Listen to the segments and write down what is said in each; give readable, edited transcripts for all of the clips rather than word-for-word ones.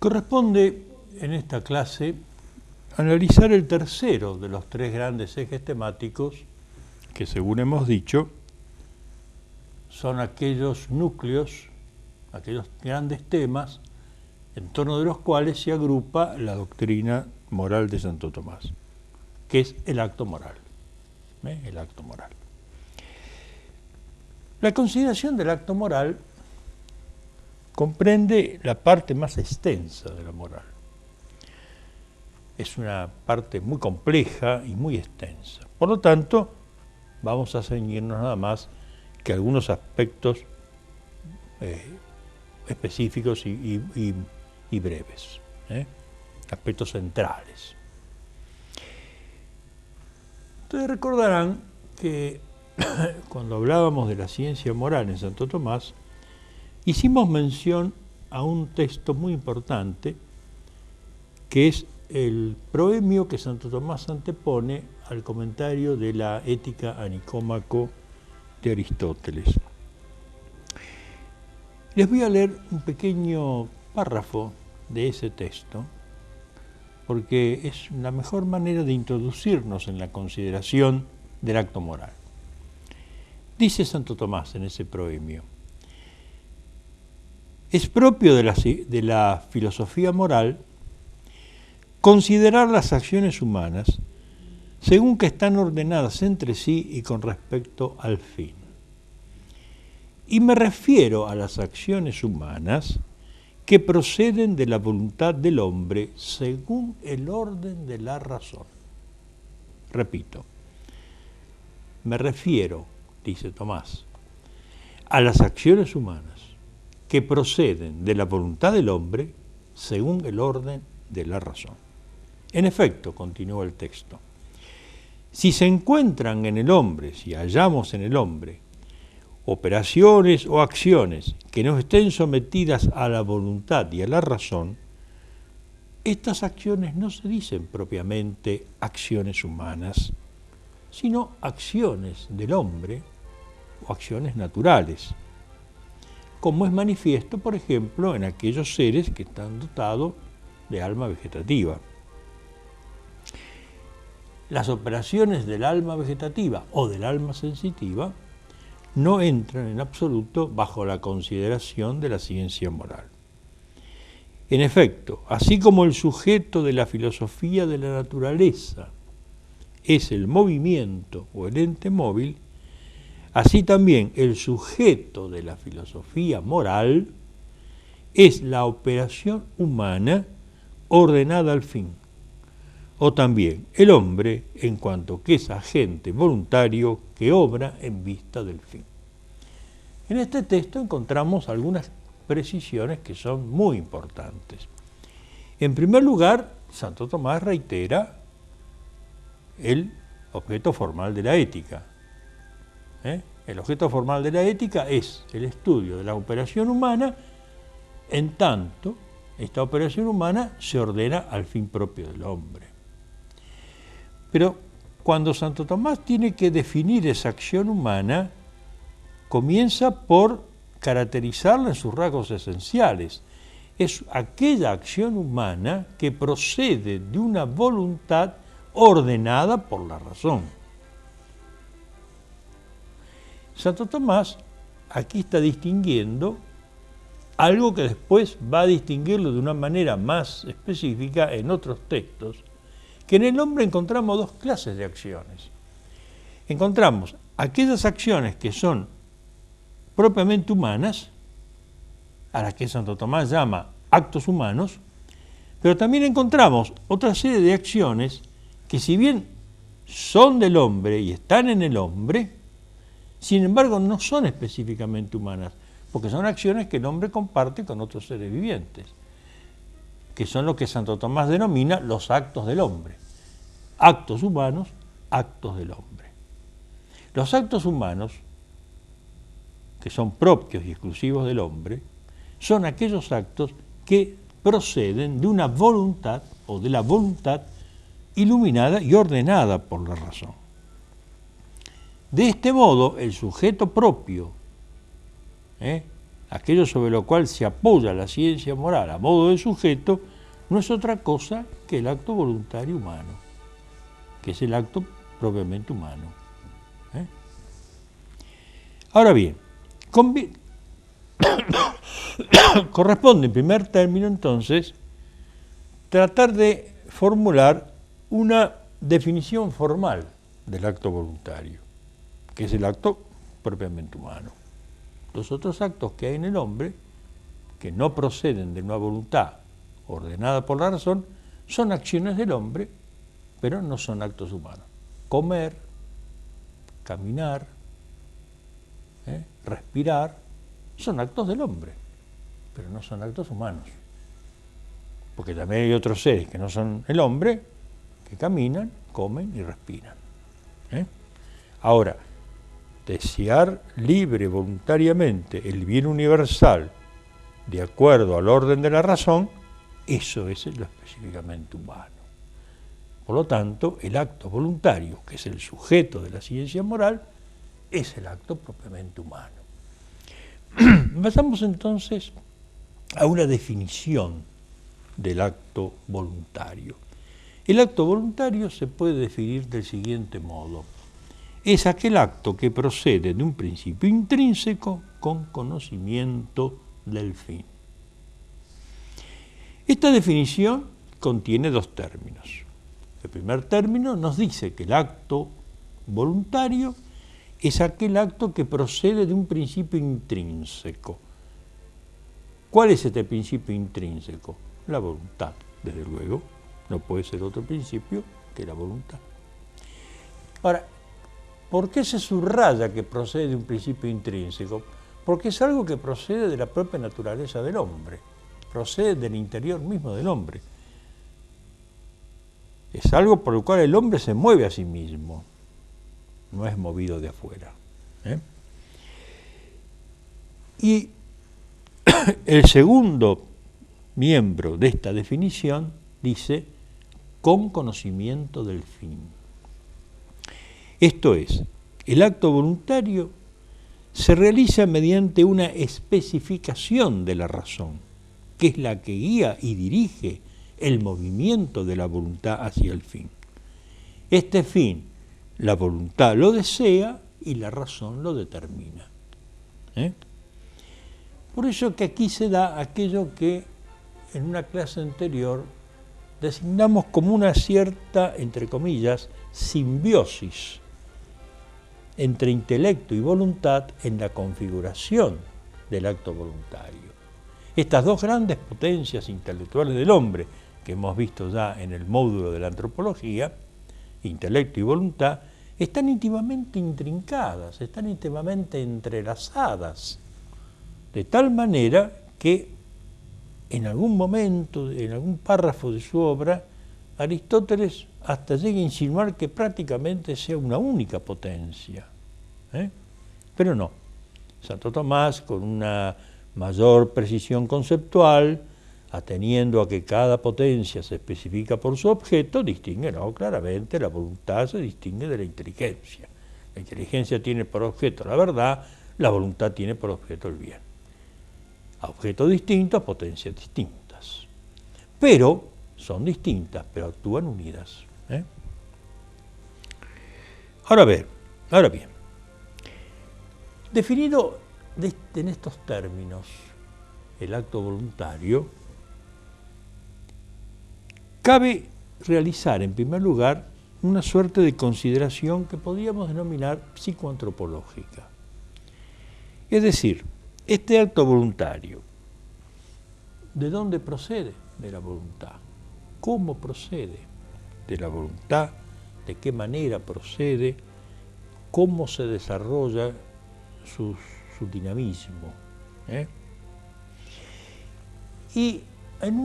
Corresponde en esta clase analizar el tercero de los tres grandes ejes temáticos que, según hemos dicho, son aquellos núcleos, aquellos grandes temas en torno de los cuales se agrupa la doctrina moral de Santo Tomás, que es el acto moral. El acto moral. La consideración del acto moral comprende la parte más extensa de la moral. Es una parte muy compleja y muy extensa. Por lo tanto, vamos a ceñirnos nada más que algunos aspectos específicos y breves, aspectos centrales. Ustedes recordarán que cuando hablábamos de la ciencia moral en Santo Tomás, hicimos mención a un texto muy importante que es el proemio que Santo Tomás antepone al comentario de la Ética a Nicómaco de Aristóteles. Les voy a leer un pequeño párrafo de ese texto, porque es la mejor manera de introducirnos en la consideración del acto moral. Dice Santo Tomás en ese proemio: es propio de la filosofía moral considerar las acciones humanas según que están ordenadas entre sí y con respecto al fin. Y me refiero a las acciones humanas que proceden de la voluntad del hombre según el orden de la razón. Repito, me refiero, dice Tomás, a las acciones humanas que proceden de la voluntad del hombre según el orden de la razón. En efecto, continúa el texto, si se encuentran en el hombre, si hallamos en el hombre, operaciones o acciones que no estén sometidas a la voluntad y a la razón, estas acciones no se dicen propiamente acciones humanas, sino acciones del hombre o acciones naturales, como es manifiesto, por ejemplo, en aquellos seres que están dotados de alma vegetativa. Las operaciones del alma vegetativa o del alma sensitiva no entran en absoluto bajo la consideración de la ciencia moral. En efecto, así como el sujeto de la filosofía de la naturaleza es el movimiento o el ente móvil, así también el sujeto de la filosofía moral es la operación humana ordenada al fin, o también el hombre en cuanto que es agente voluntario que obra en vista del fin. En este texto encontramos algunas precisiones que son muy importantes. En primer lugar, Santo Tomás reitera el objeto formal de la ética. El objeto formal de la ética es el estudio de la operación humana, en tanto esta operación humana se ordena al fin propio del hombre. Pero cuando Santo Tomás tiene que definir esa acción humana, comienza por caracterizarla en sus rasgos esenciales. Es aquella acción humana que procede de una voluntad ordenada por la razón. Santo Tomás aquí está distinguiendo algo que después va a distinguirlo de una manera más específica en otros textos, que en el hombre encontramos dos clases de acciones. Encontramos aquellas acciones que son propiamente humanas, a las que Santo Tomás llama actos humanos, pero también encontramos otra serie de acciones que, si bien son del hombre y están en el hombre, sin embargo no son específicamente humanas, porque son acciones que el hombre comparte con otros seres vivientes, que son lo que Santo Tomás denomina los actos del hombre. Actos humanos, actos del hombre. Los actos humanos, que son propios y exclusivos del hombre, son aquellos actos que proceden de una voluntad o de la voluntad iluminada y ordenada por la razón. De este modo, el sujeto propio aquello sobre lo cual se apoya la ciencia moral a modo de sujeto, no es otra cosa que el acto voluntario humano, que es el acto propiamente humano. Ahora bien, corresponde en primer término entonces tratar de formular una definición formal del acto voluntario, que es el acto propiamente humano. Los otros actos que hay en el hombre, que no proceden de una voluntad ordenada por la razón, son acciones del hombre, pero no son actos humanos. Comer, caminar, respirar, son actos del hombre, pero no son actos humanos. Porque también hay otros seres que no son el hombre, que caminan, comen y respiran. Ahora, desear libre, voluntariamente, el bien universal, de acuerdo al orden de la razón, eso es lo específicamente humano. Por lo tanto, el acto voluntario, que es el sujeto de la ciencia moral, es el acto propiamente humano. Pasamos entonces a una definición del acto voluntario. El acto voluntario se puede definir del siguiente modo: es aquel acto que procede de un principio intrínseco con conocimiento del fin. Esta definición contiene dos términos. El primer término nos dice que el acto voluntario es aquel acto que procede de un principio intrínseco. ¿Cuál es este principio intrínseco? La voluntad, desde luego. No puede ser otro principio que la voluntad. Ahora, ¿por qué se subraya que procede de un principio intrínseco? Porque es algo que procede de la propia naturaleza del hombre, procede del interior mismo del hombre. Es algo por el cual el hombre se mueve a sí mismo, no es movido de afuera. Y el segundo miembro de esta definición dice con conocimiento del fin. Esto es, el acto voluntario se realiza mediante una especificación de la razón, que es la que guía y dirige el movimiento de la voluntad hacia el fin. Este fin, la voluntad lo desea y la razón lo determina. Por eso que aquí se da aquello que en una clase anterior designamos como una cierta, entre comillas, simbiosis entre intelecto y voluntad en la configuración del acto voluntario. Estas dos grandes potencias intelectuales del hombre, que hemos visto ya en el módulo de la antropología, intelecto y voluntad, están íntimamente intrincadas, están íntimamente entrelazadas, de tal manera que en algún momento, en algún párrafo de su obra, Aristóteles hasta llega a insinuar que prácticamente sea una única potencia. Pero no. Santo Tomás, con una mayor precisión conceptual, ateniendo a que cada potencia se especifica por su objeto, distingue claramente, la voluntad se distingue de la inteligencia. La inteligencia tiene por objeto la verdad, la voluntad tiene por objeto el bien. A objetos distintos, potencias distintas. Pero son distintas, pero actúan unidas. Ahora bien, definido en estos términos el acto voluntario, cabe realizar en primer lugar una suerte de consideración que podríamos denominar psicoantropológica. Es decir, este acto voluntario, ¿de dónde procede? De la voluntad. ¿Cómo procede? De la voluntad. ¿De qué manera procede? ¿Cómo se desarrolla su dinamismo? Y en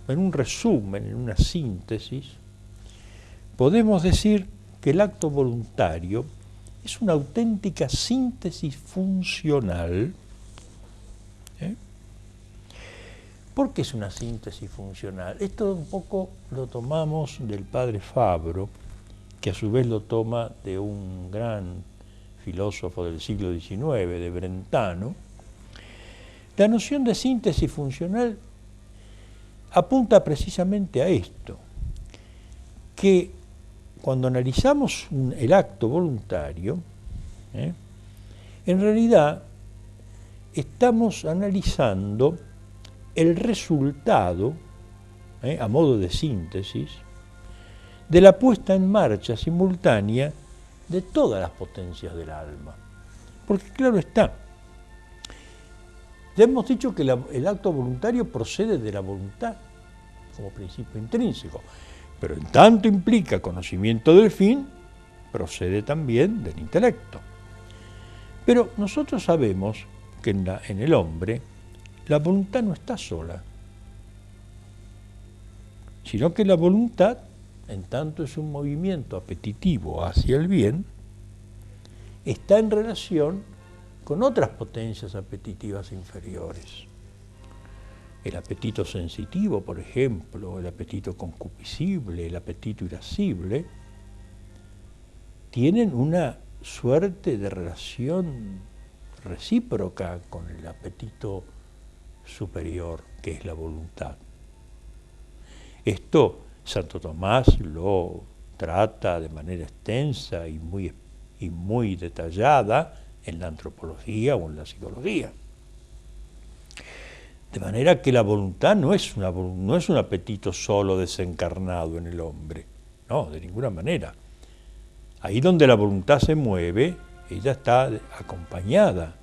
un resumen, en una síntesis, podemos decir que el acto voluntario es una auténtica síntesis funcional. ¿Por qué es una síntesis funcional? Esto un poco lo tomamos del padre Fabro, que a su vez lo toma de un gran filósofo del siglo XIX, de Brentano, la noción de síntesis funcional apunta precisamente a esto, que cuando analizamos el acto voluntario, en realidad estamos analizando el resultado, a modo de síntesis, de la puesta en marcha simultánea de todas las potencias del alma. Porque claro está, ya hemos dicho que el acto voluntario procede de la voluntad como principio intrínseco, pero en tanto implica conocimiento del fin, procede también del intelecto. Pero nosotros sabemos que en el hombre la voluntad no está sola, sino que la voluntad, en tanto es un movimiento apetitivo hacia el bien, está en relación con otras potencias apetitivas inferiores. El apetito sensitivo, por ejemplo, el apetito concupiscible, el apetito irascible, tienen una suerte de relación recíproca con el apetito superior, que es la voluntad. Esto Santo Tomás lo trata de manera extensa y muy detallada en la antropología o en la psicología. De manera que la voluntad no es un apetito solo desencarnado en el hombre, no, de ninguna manera. Ahí donde la voluntad se mueve, ella está acompañada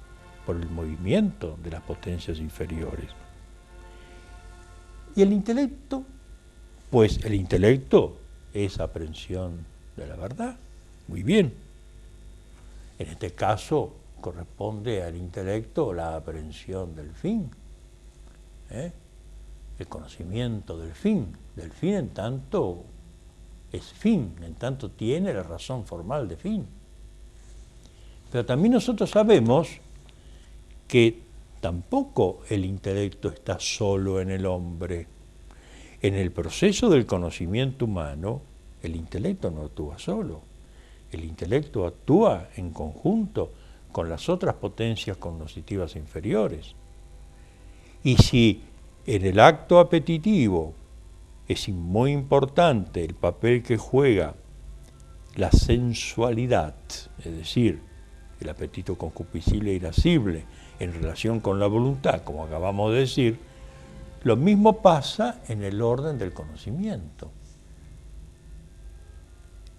por el movimiento de las potencias inferiores. ¿Y el intelecto? Pues el intelecto es aprehensión de la verdad. Muy bien. En este caso corresponde al intelecto la aprehensión del fin, el conocimiento del fin en tanto es fin, en tanto tiene la razón formal de fin. Pero también nosotros sabemos que tampoco el intelecto está solo en el hombre. En el proceso del conocimiento humano, el intelecto no actúa solo. El intelecto actúa en conjunto con las otras potencias cognitivas inferiores. Y si en el acto apetitivo es muy importante el papel que juega la sensualidad, es decir, el apetito concupiscible e irascible en relación con la voluntad, como acabamos de decir, lo mismo pasa en el orden del conocimiento.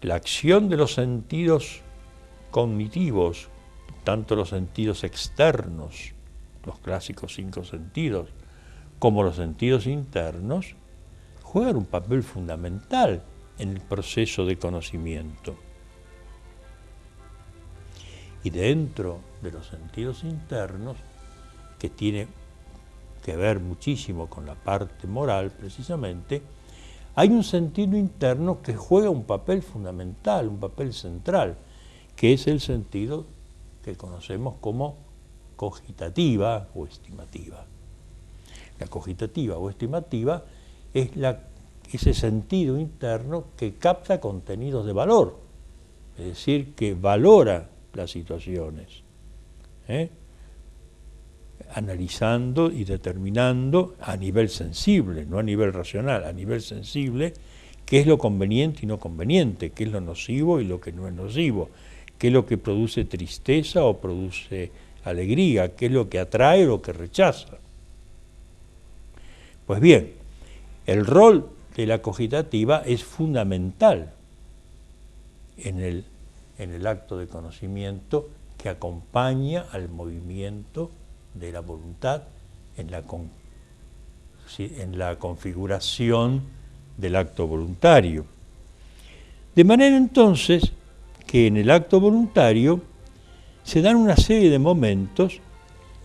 La acción de los sentidos cognitivos, tanto los sentidos externos, los clásicos 5 sentidos, como los sentidos internos, juegan un papel fundamental en el proceso de conocimiento. Y dentro de los sentidos internos, que tiene que ver muchísimo con la parte moral precisamente, hay un sentido interno que juega un papel fundamental, un papel central, que es el sentido que conocemos como cogitativa o estimativa. La cogitativa o estimativa es ese sentido interno que capta contenidos de valor, es decir, que valora las situaciones, analizando y determinando a nivel sensible, no a nivel racional, a nivel sensible, qué es lo conveniente y no conveniente, qué es lo nocivo y lo que no es nocivo, qué es lo que produce tristeza o produce alegría, qué es lo que atrae o lo que rechaza. Pues bien, el rol de la cogitativa es fundamental en el acto de conocimiento que acompaña al movimiento de la voluntad en la configuración del acto voluntario. De manera entonces que en el acto voluntario se dan una serie de momentos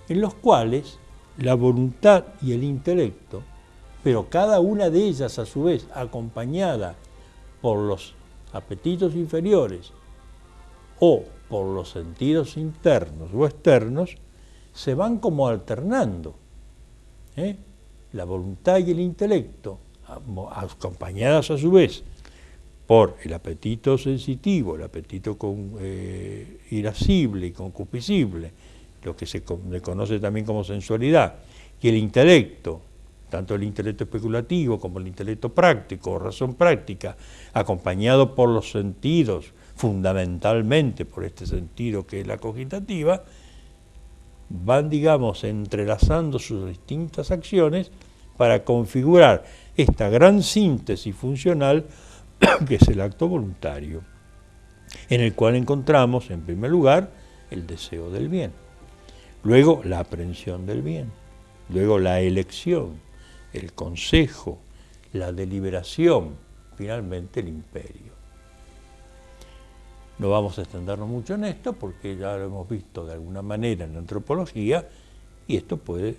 en los cuales la voluntad y el intelecto, pero cada una de ellas a su vez acompañada por los apetitos inferiores o por los sentidos internos o externos, se van como alternando. La voluntad y el intelecto, acompañadas a su vez por el apetito sensitivo, el apetito irascible y concupiscible, lo que se le conoce también como sensualidad, y el intelecto, tanto el intelecto especulativo como el intelecto práctico o razón práctica, acompañado por los sentidos, fundamentalmente por este sentido que es la cogitativa, van, digamos, entrelazando sus distintas acciones para configurar esta gran síntesis funcional que es el acto voluntario, en el cual encontramos, en primer lugar, el deseo del bien, luego la aprehensión del bien, luego la elección, el consejo, la deliberación, finalmente el imperio. No vamos a extendernos mucho en esto porque ya lo hemos visto de alguna manera en la antropología y esto puede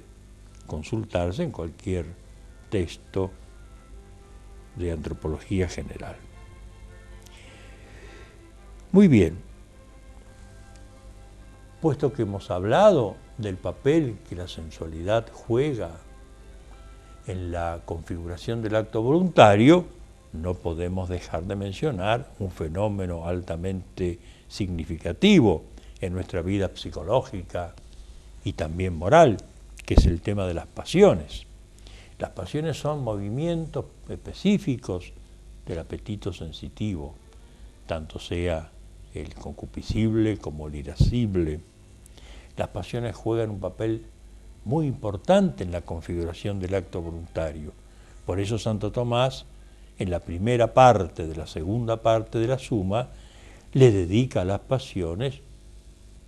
consultarse en cualquier texto de antropología general. Muy bien, puesto que hemos hablado del papel que la sensualidad juega en la configuración del acto voluntario, no podemos dejar de mencionar un fenómeno altamente significativo en nuestra vida psicológica y también moral, que es el tema de las pasiones. Las pasiones son movimientos específicos del apetito sensitivo, tanto sea el concupiscible como el irascible. Las pasiones juegan un papel muy importante en la configuración del acto voluntario. Por eso Santo Tomás, en la primera parte de la segunda parte de la Suma, le dedica a las pasiones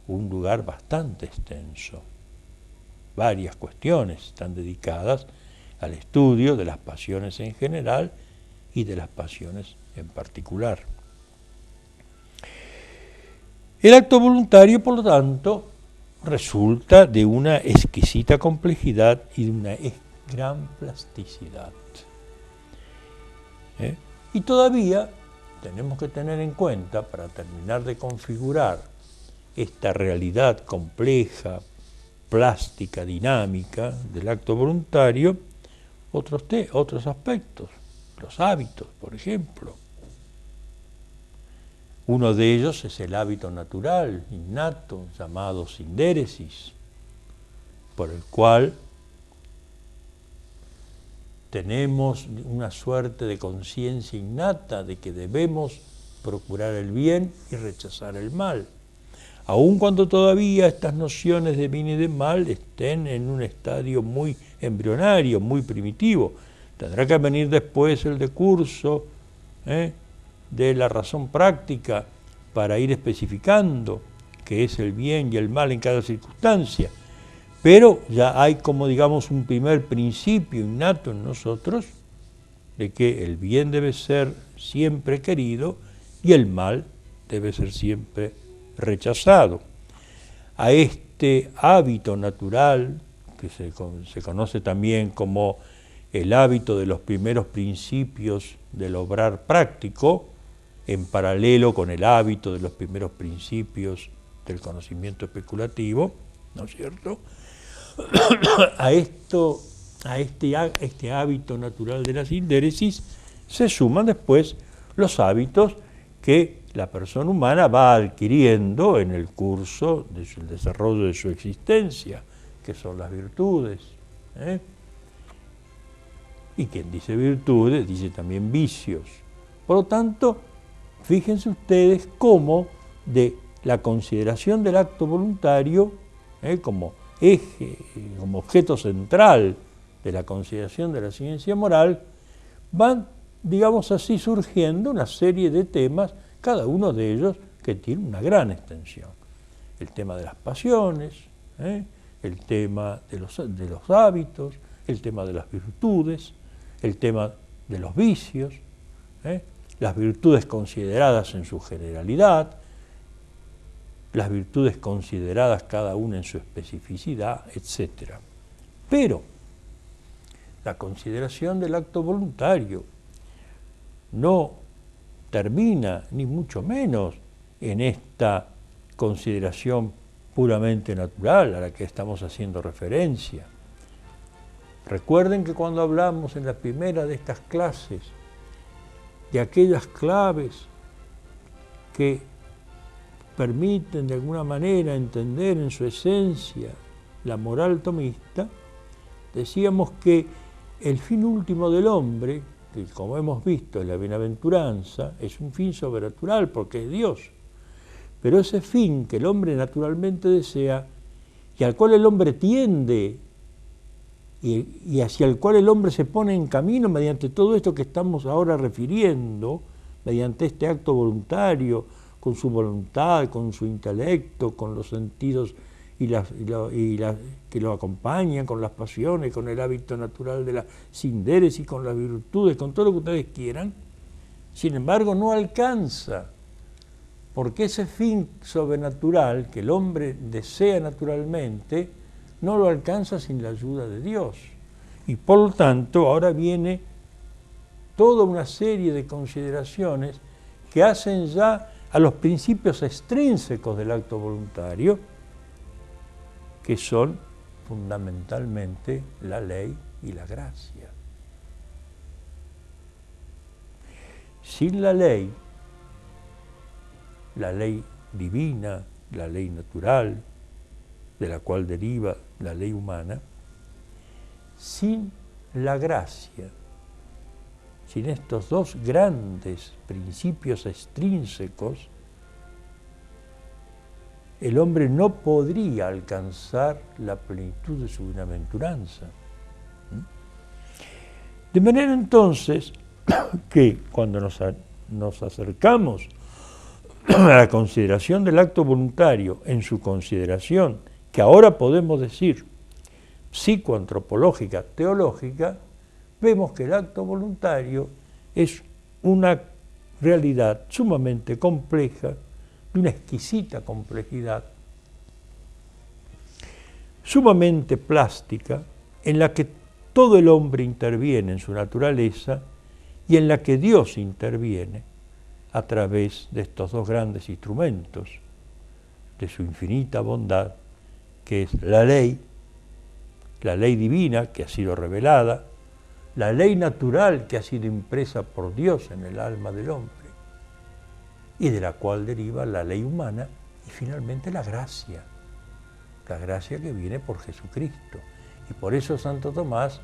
un lugar bastante extenso. Varias cuestiones están dedicadas al estudio de las pasiones en general y de las pasiones en particular. El acto voluntario, por lo tanto, resulta de una exquisita complejidad y de una gran plasticidad. Y todavía tenemos que tener en cuenta, para terminar de configurar esta realidad compleja, plástica, dinámica del acto voluntario, otros aspectos, los hábitos, por ejemplo. Uno de ellos es el hábito natural, innato, llamado sindéresis, por el cual tenemos una suerte de conciencia innata de que debemos procurar el bien y rechazar el mal, aun cuando todavía estas nociones de bien y de mal estén en un estadio muy embrionario, muy primitivo. Tendrá que venir después el decurso de la razón práctica para ir especificando qué es el bien y el mal en cada circunstancia. Pero ya hay como, digamos, un primer principio innato en nosotros de que el bien debe ser siempre querido y el mal debe ser siempre rechazado. A este hábito natural, que se conoce también como el hábito de los primeros principios del obrar práctico, en paralelo con el hábito de los primeros principios del conocimiento especulativo, ¿no es cierto? A este hábito natural de la sindéresis se suman después los hábitos que la persona humana va adquiriendo en el curso del desarrollo de su existencia, que son las virtudes. Y quien dice virtudes dice también vicios. Por lo tanto, fíjense ustedes cómo de la consideración del acto voluntario como eje, como objeto central de la consideración de la ciencia moral, van, digamos así, surgiendo una serie de temas, cada uno de ellos que tiene una gran extensión. El tema de las pasiones, el tema de los hábitos, el tema de las virtudes, el tema de los vicios, las virtudes consideradas en su generalidad, las virtudes consideradas cada una en su especificidad, etc. Pero la consideración del acto voluntario no termina, ni mucho menos, en esta consideración puramente natural a la que estamos haciendo referencia. Recuerden que cuando hablamos en la primera de estas clases de aquellas claves que permiten de alguna manera entender en su esencia la moral tomista, decíamos que el fin último del hombre, que como hemos visto en la bienaventuranza, es un fin sobrenatural porque es Dios. Pero ese fin que el hombre naturalmente desea y al cual el hombre tiende y hacia el cual el hombre se pone en camino mediante todo esto que estamos ahora refiriendo, mediante este acto voluntario, con su voluntad, con su intelecto, con los sentidos que lo acompañan, con las pasiones, con el hábito natural de la sindéresis, con las virtudes, con todo lo que ustedes quieran, sin embargo no alcanza, porque ese fin sobrenatural que el hombre desea naturalmente, no lo alcanza sin la ayuda de Dios. Y por lo tanto ahora viene toda una serie de consideraciones que hacen ya a los principios extrínsecos del acto voluntario, que son fundamentalmente la ley y la gracia. Sin la ley divina, la ley natural, de la cual deriva la ley humana, sin la gracia, sin estos dos grandes principios extrínsecos, el hombre no podría alcanzar la plenitud de su bienaventuranza. De manera entonces que cuando nos acercamos a la consideración del acto voluntario en su consideración, que ahora podemos decir psicoantropológica, teológica, vemos que el acto voluntario es una realidad sumamente compleja, de una exquisita complejidad, sumamente plástica, en la que todo el hombre interviene en su naturaleza y en la que Dios interviene a través de estos dos grandes instrumentos de su infinita bondad, que es la ley divina que ha sido revelada, la ley natural que ha sido impresa por Dios en el alma del hombre y de la cual deriva la ley humana y finalmente la gracia que viene por Jesucristo. Y por eso Santo Tomás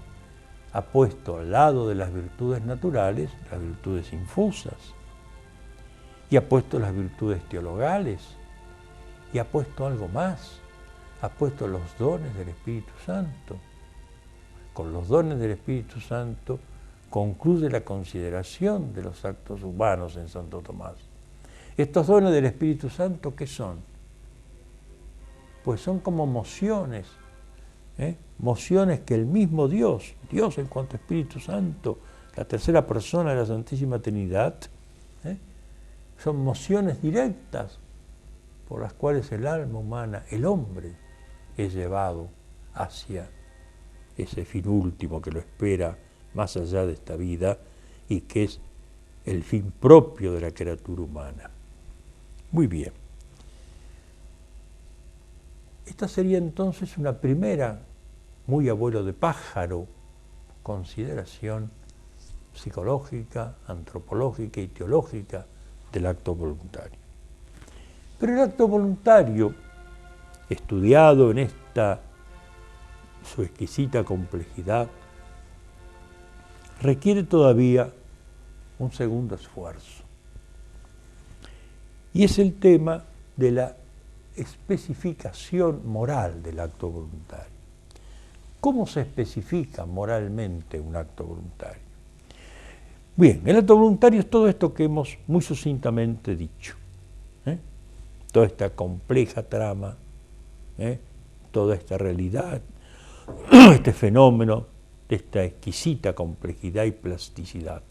ha puesto al lado de las virtudes naturales las virtudes infusas y ha puesto las virtudes teologales y ha puesto algo más, ha puesto los dones del Espíritu Santo. Con los dones del Espíritu Santo concluye la consideración de los actos humanos en Santo Tomás. Estos dones del Espíritu Santo, ¿qué son? Pues son como mociones, mociones que el mismo Dios en cuanto a Espíritu Santo, la tercera persona de la Santísima Trinidad, son mociones directas por las cuales el alma humana, el hombre, es llevado hacia ese fin último que lo espera más allá de esta vida y que es el fin propio de la criatura humana. Muy bien. Esta sería entonces una primera, muy abuelo de pájaro, consideración psicológica, antropológica y teológica del acto voluntario. Pero el acto voluntario, estudiado en su exquisita complejidad, requiere todavía un segundo esfuerzo. Y es el tema de la especificación moral del acto voluntario. ¿Cómo se especifica moralmente un acto voluntario? Bien, el acto voluntario es todo esto que hemos muy sucintamente dicho. Toda esta compleja trama, toda esta realidad, este fenómeno de esta exquisita complejidad y plasticidad.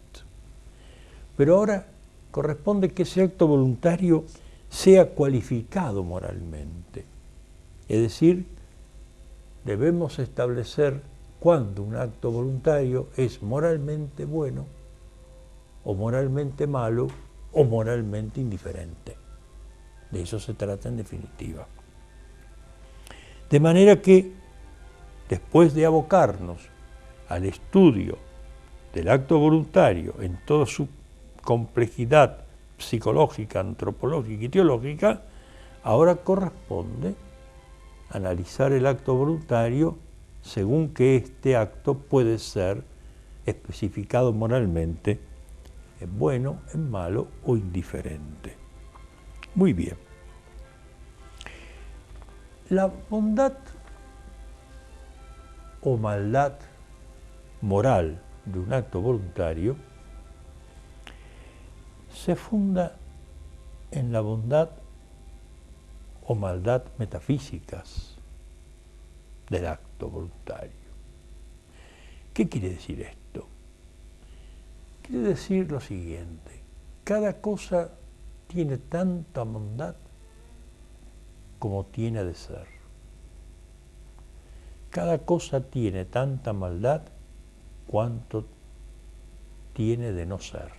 Pero ahora corresponde que ese acto voluntario sea cualificado moralmente. Es decir, debemos establecer cuándo un acto voluntario es moralmente bueno, o moralmente malo, o moralmente indiferente. De eso se trata en definitiva. De manera que, después de abocarnos al estudio del acto voluntario en toda su complejidad psicológica, antropológica y teológica, ahora corresponde analizar el acto voluntario según que este acto puede ser especificado moralmente en bueno, en malo o indiferente. Muy bien. La bondad o maldad moral de un acto voluntario se funda en la bondad o maldad metafísicas del acto voluntario. ¿Qué quiere decir esto? Quiere decir lo siguiente: cada cosa tiene tanta bondad como tiene de ser. Cada cosa tiene tanta maldad cuanto tiene de no ser.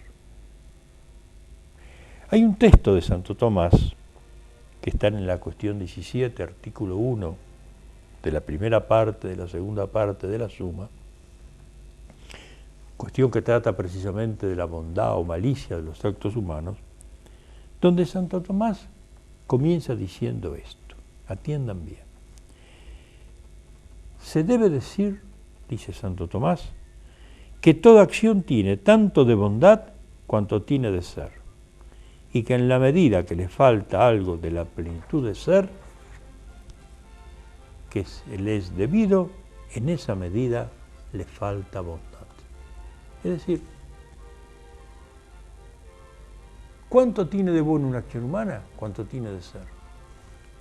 Hay un texto de Santo Tomás que está en la cuestión 17, artículo 1, de la primera parte, de la segunda parte de la Suma, cuestión que trata precisamente de la bondad o malicia de los actos humanos, donde Santo Tomás comienza diciendo esto. Atiendan bien. Se debe decir, dice Santo Tomás, que toda acción tiene tanto de bondad cuanto tiene de ser, y que en la medida que le falta algo de la plenitud de ser, que le es debido, en esa medida le falta bondad. Es decir, ¿cuánto tiene de bueno una acción humana? ¿Cuánto tiene de ser?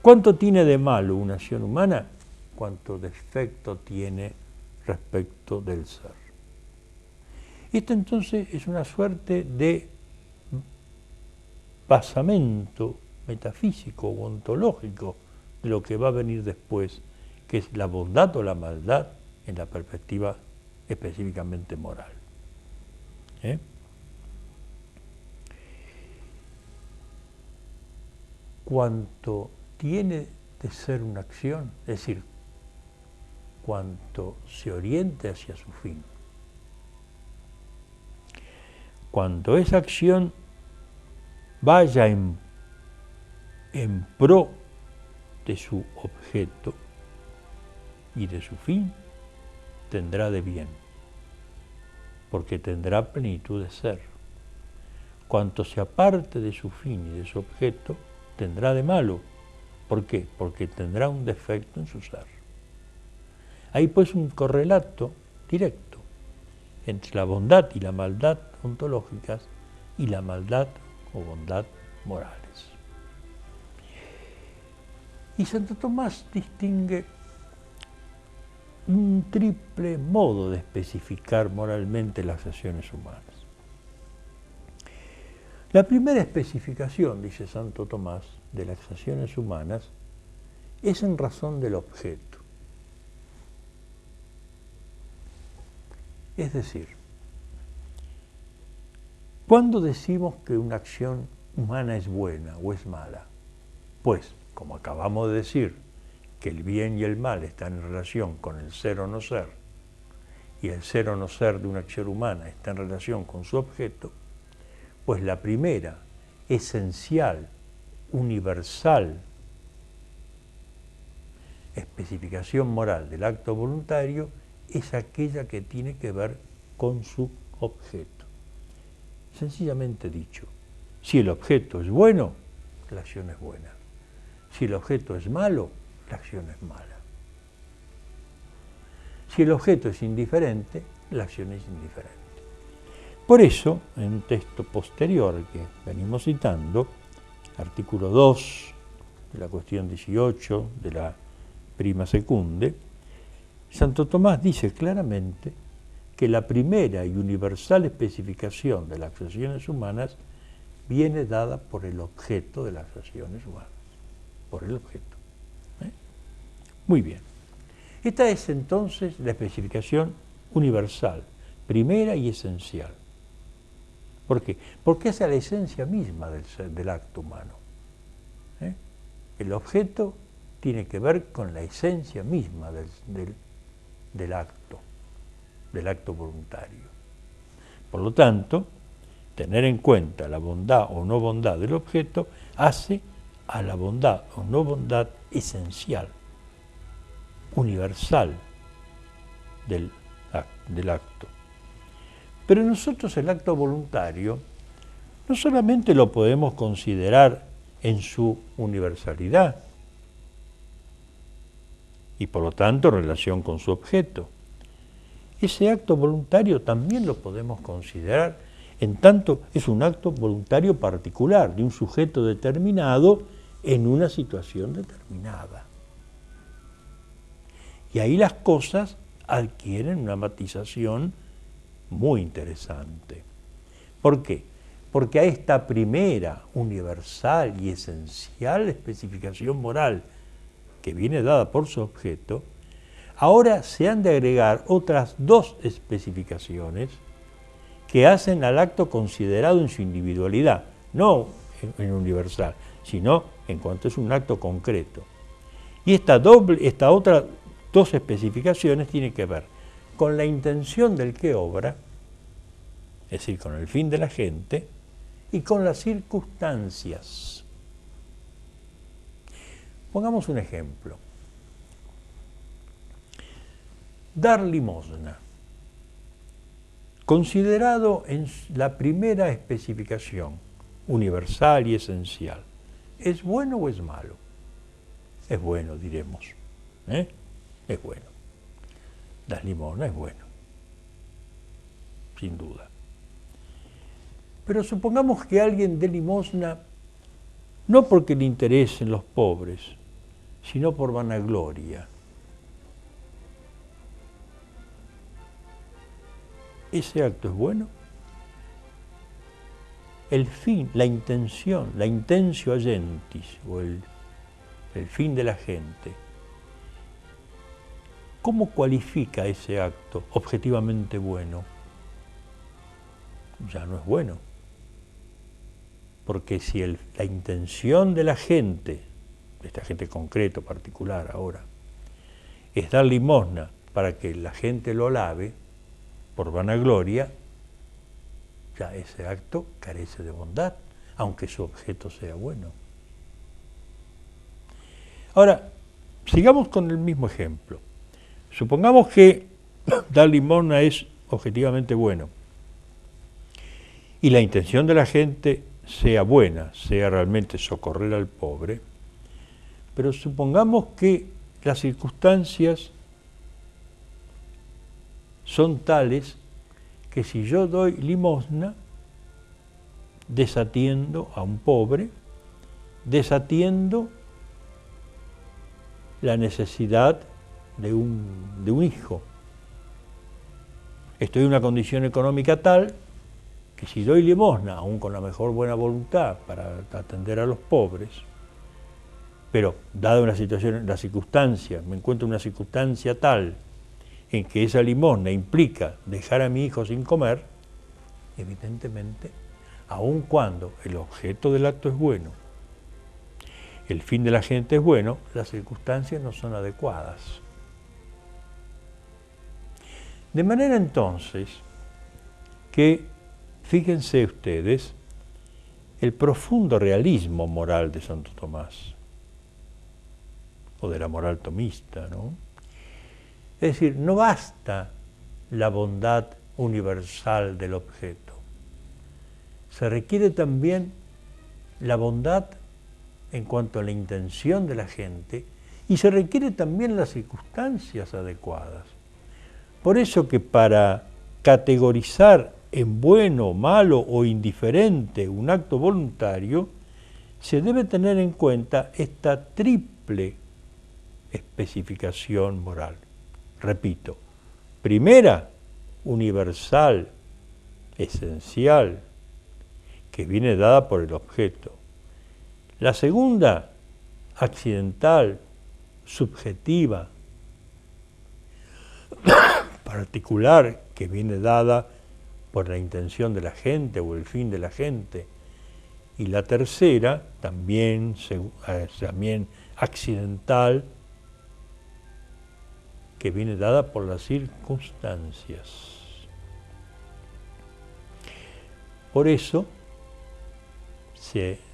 ¿Cuánto tiene de malo una acción humana? ¿Cuánto defecto tiene respecto del ser? Esta entonces es una suerte de basamento metafísico o ontológico de lo que va a venir después, que es la bondad o la maldad en la perspectiva específicamente moral. Cuanto tiene de ser una acción, es decir, cuanto se oriente hacia su fin, cuando esa acción vaya en pro de su objeto y de su fin, tendrá de bien, porque tendrá plenitud de ser. Cuanto se aparte de su fin y de su objeto, tendrá de malo. ¿Por qué? Porque tendrá un defecto en su ser. Hay pues un correlato directo entre la bondad y la maldad ontológicas y la maldad o bondad morales. Y Santo Tomás distingue un triple modo de especificar moralmente las acciones humanas. La primera especificación, dice Santo Tomás, de las acciones humanas es en razón del objeto. Es decir, ¿cuándo decimos que una acción humana es buena o es mala? Pues, como acabamos de decir, que el bien y el mal están en relación con el ser o no ser, y el ser o no ser de una acción humana está en relación con su objeto, pues la primera, esencial, universal, especificación moral del acto voluntario es aquella que tiene que ver con su objeto. Sencillamente dicho, si el objeto es bueno, la acción es buena. Si el objeto es malo, la acción es mala. Si el objeto es indiferente, la acción es indiferente. Por eso, en un texto posterior que venimos citando, artículo 2 de la cuestión 18 de la Prima Secunde, Santo Tomás dice claramente que la primera y universal especificación de las acciones humanas viene dada por el objeto de las acciones humanas, por el objeto. Muy bien. Esta es entonces la especificación universal, primera y esencial. ¿Por qué? Porque esa es la esencia misma del acto humano. El objeto tiene que ver con la esencia misma del acto voluntario. Por lo tanto, tener en cuenta la bondad o no bondad del objeto hace a la bondad o no bondad esencial, universal del acto. Pero nosotros el acto voluntario no solamente lo podemos considerar en su universalidad y por lo tanto en relación con su objeto, ese acto voluntario también lo podemos considerar en tanto es un acto voluntario particular de un sujeto determinado en una situación determinada. Y ahí las cosas adquieren una matización muy interesante. ¿Por qué? Porque a esta primera, universal y esencial especificación moral que viene dada por su objeto, ahora se han de agregar otras dos especificaciones que hacen al acto considerado en su individualidad, no en universal, sino en cuanto es un acto concreto. Y esta otra dos especificaciones tienen que ver con la intención del que obra, es decir, con el fin de la gente, y con las circunstancias. Pongamos un ejemplo. Dar limosna, considerado en la primera especificación, universal y esencial, ¿es bueno o es malo? Es bueno, diremos. Es bueno. Dar limosna es bueno, sin duda. Pero supongamos que alguien dé limosna no porque le interesen los pobres, sino por vanagloria. ¿Ese acto es bueno? El fin, la intención, la intentio agentis, o el fin de la gente, ¿cómo cualifica ese acto objetivamente bueno? Ya no es bueno. Porque si la intención de la gente, de esta gente concreto, particular ahora, es dar limosna para que la gente lo alabe, por vanagloria, ya ese acto carece de bondad, aunque su objeto sea bueno. Ahora, sigamos con el mismo ejemplo. Supongamos que dar limosna es objetivamente bueno y la intención de la gente sea buena, sea realmente socorrer al pobre, pero supongamos que las circunstancias son tales que si yo doy limosna, desatiendo a un pobre, desatiendo la necesidad de un hijo. Estoy en una condición económica tal que si doy limosna, aún con la mejor buena voluntad para atender a los pobres, pero dada una situación, la circunstancia, me encuentro en una circunstancia tal en que esa limosna implica dejar a mi hijo sin comer, evidentemente, aun cuando el objeto del acto es bueno, el fin de la gente es bueno, las circunstancias no son adecuadas. De manera entonces que, fíjense ustedes, el profundo realismo moral de Santo Tomás, o de la moral tomista, ¿no? Es decir, no basta la bondad universal del objeto. Se requiere también la bondad en cuanto a la intención de la gente y se requiere también las circunstancias adecuadas. Por eso que para categorizar en bueno, malo o indiferente un acto voluntario, se debe tener en cuenta esta triple especificación moral. Repito, primera, universal, esencial, que viene dada por el objeto. La segunda, accidental, subjetiva, particular, que viene dada por la intención de la gente o el fin de la gente. Y la tercera, también accidental, que viene dada por las circunstancias. Por eso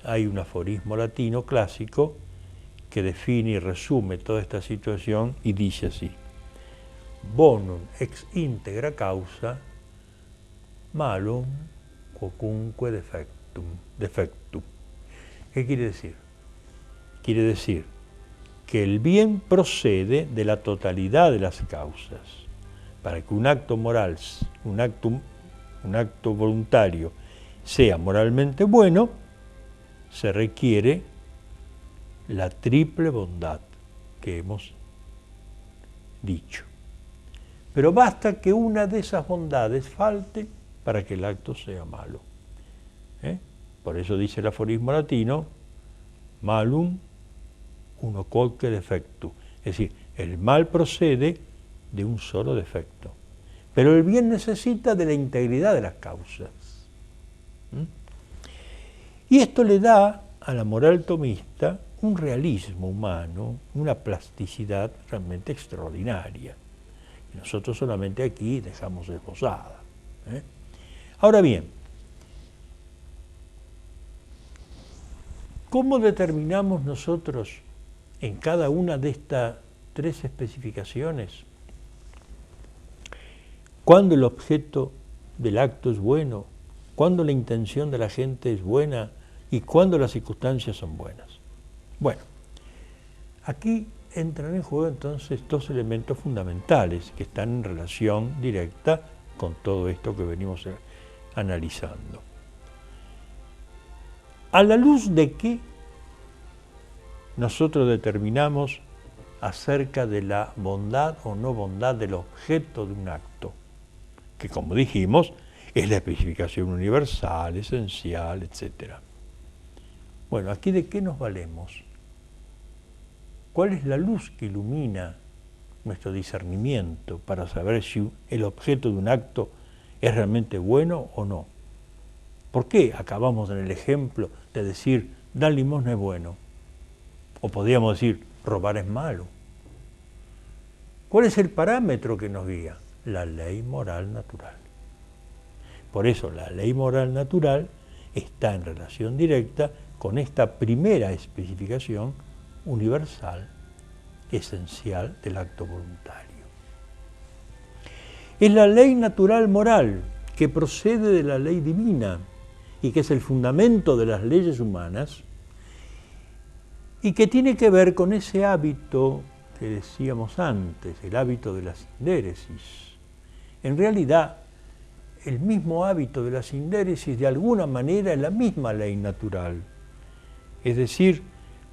hay un aforismo latino clásico que define y resume toda esta situación y dice así: bonum ex integra causa malum quocunque defectum. ¿Qué quiere decir? Quiere decir que el bien procede de la totalidad de las causas. Para que un acto moral, un acto voluntario sea moralmente bueno, se requiere la triple bondad que hemos dicho. Pero basta que una de esas bondades falte para que el acto sea malo. Por eso dice el aforismo latino, malum uno quoque defectu. Es decir, el mal procede de un solo defecto. Pero el bien necesita de la integridad de las causas. Y esto le da a la moral tomista un realismo humano, una plasticidad realmente extraordinaria. Y nosotros solamente aquí dejamos esbozada. Ahora bien, ¿cómo determinamos nosotros en cada una de estas tres especificaciones cuándo el objeto del acto es bueno, cuándo la intención de la gente es buena y cuándo las circunstancias son buenas? Bueno, aquí entran en juego entonces dos elementos fundamentales que están en relación directa con todo esto que venimos analizando. ¿A la luz de qué nosotros determinamos acerca de la bondad o no bondad del objeto de un acto? Que, como dijimos, es la especificación universal, esencial, etc. Bueno, ¿aquí de qué nos valemos? ¿Cuál es la luz que ilumina nuestro discernimiento para saber si el objeto de un acto es realmente bueno o no? ¿Por qué acabamos en el ejemplo de decir, dar limosna es bueno? O podríamos decir, robar es malo. ¿Cuál es el parámetro que nos guía? La ley moral natural. Por eso la ley moral natural está en relación directa con esta primera especificación universal, esencial del acto voluntario. Es la ley natural moral que procede de la ley divina y que es el fundamento de las leyes humanas y que tiene que ver con ese hábito que decíamos antes, el hábito de la sindéresis. En realidad, el mismo hábito de la sindéresis de alguna manera es la misma ley natural. Es decir,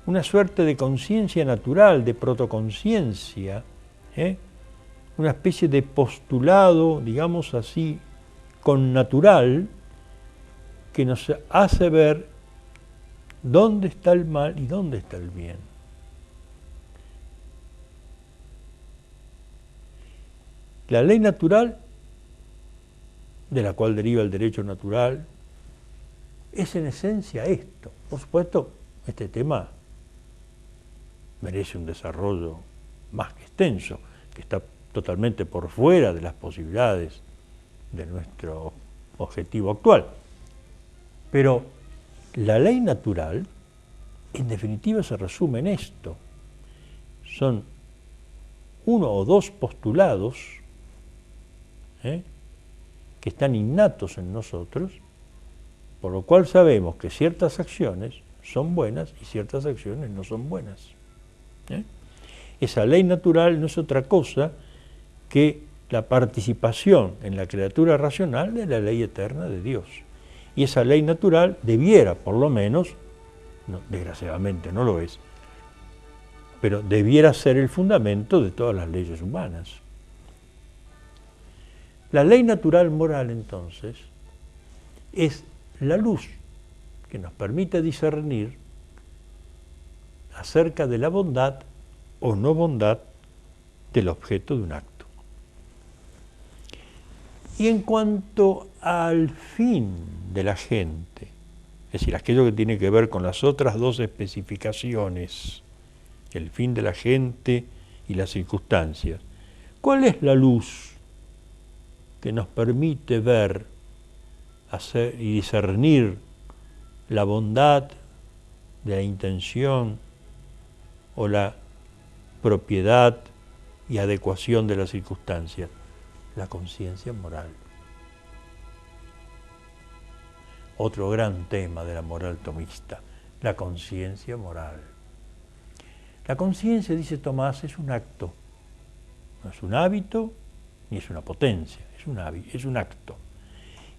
una suerte de conciencia natural, de protoconciencia, una especie de postulado, digamos así, connatural, que nos hace ver dónde está el mal y dónde está el bien. La ley natural, de la cual deriva el derecho natural, es en esencia esto. Por supuesto, este tema merece un desarrollo más que extenso, que está totalmente por fuera de las posibilidades de nuestro objetivo actual. Pero la ley natural, en definitiva, se resume en esto. Son uno o dos postulados que están innatos en nosotros, por lo cual sabemos que ciertas acciones son buenas y ciertas acciones no son buenas. Esa ley natural no es otra cosa que la participación en la criatura racional de la ley eterna de Dios. Y esa ley natural debiera, por lo menos, no, desgraciadamente no lo es, pero debiera ser el fundamento de todas las leyes humanas. La ley natural moral, entonces, es la luz que nos permite discernir acerca de la bondad o no bondad del objeto de un acto. Y en cuanto al fin de la gente, es decir, aquello que tiene que ver con las otras dos especificaciones, el fin de la gente y las circunstancias, ¿cuál es la luz que nos permite ver hacer y discernir la bondad de la intención o la propiedad y adecuación de las circunstancias. La conciencia moral. Otro gran tema de la moral tomista, la conciencia moral. La conciencia, dice Tomás, es un acto, no es un hábito ni es una potencia, es un acto.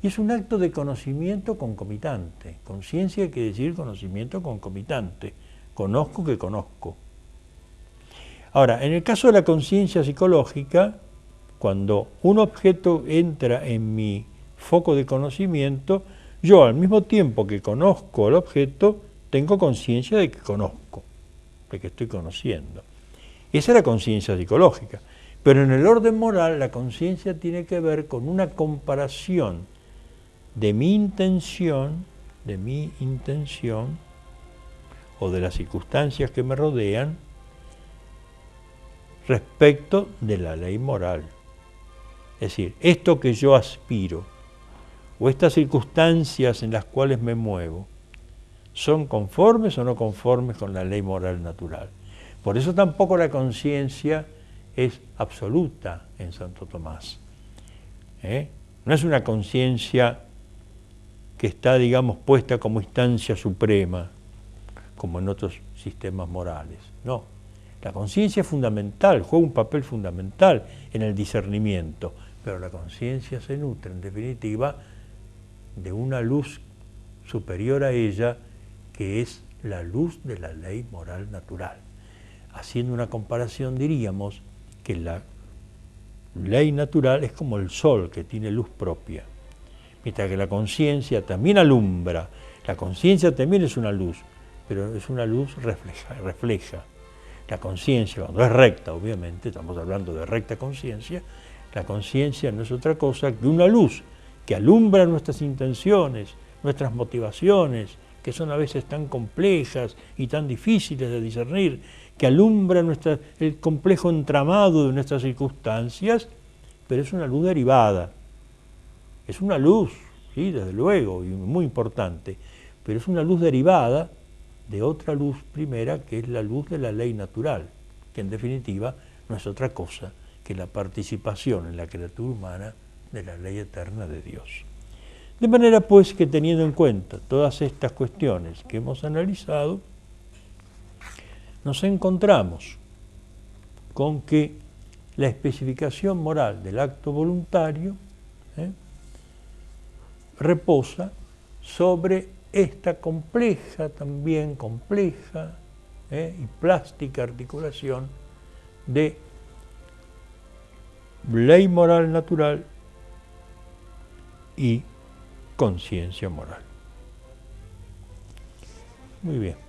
Y es un acto de conocimiento concomitante. Conciencia quiere decir conocimiento concomitante. Conozco que conozco. Ahora, en el caso de la conciencia psicológica, cuando un objeto entra en mi foco de conocimiento, yo al mismo tiempo que conozco el objeto, tengo conciencia de que conozco, de que estoy conociendo. Esa es la conciencia psicológica. Pero en el orden moral, la conciencia tiene que ver con una comparación de mi intención o de las circunstancias que me rodean respecto de la ley moral. Es decir, esto que yo aspiro o estas circunstancias en las cuales me muevo, ¿son conformes o no conformes con la ley moral natural? Por eso tampoco la conciencia es absoluta en Santo Tomás. No es una conciencia que está, digamos, puesta como instancia suprema, como en otros sistemas morales. No, la conciencia es fundamental, juega un papel fundamental en el discernimiento, pero la conciencia se nutre, en definitiva, de una luz superior a ella, que es la luz de la ley moral natural. Haciendo una comparación, diríamos que la ley natural es como el sol, que tiene luz propia, mientras que la conciencia también alumbra. La conciencia también es una luz, pero es una luz refleja. La conciencia, cuando es recta, obviamente, estamos hablando de recta conciencia, la conciencia no es otra cosa que una luz que alumbra nuestras intenciones, nuestras motivaciones, que son a veces tan complejas y tan difíciles de discernir, que alumbra el complejo entramado de nuestras circunstancias, pero es una luz derivada. Es una luz, sí, desde luego, y muy importante, pero es una luz derivada de otra luz primera, que es la luz de la ley natural, que en definitiva no es otra cosa que la participación en la criatura humana de la ley eterna de Dios. De manera pues que, teniendo en cuenta todas estas cuestiones que hemos analizado, nos encontramos con que la especificación moral del acto voluntario reposa sobre esta también compleja y plástica articulación de ley moral natural y conciencia moral. Muy bien.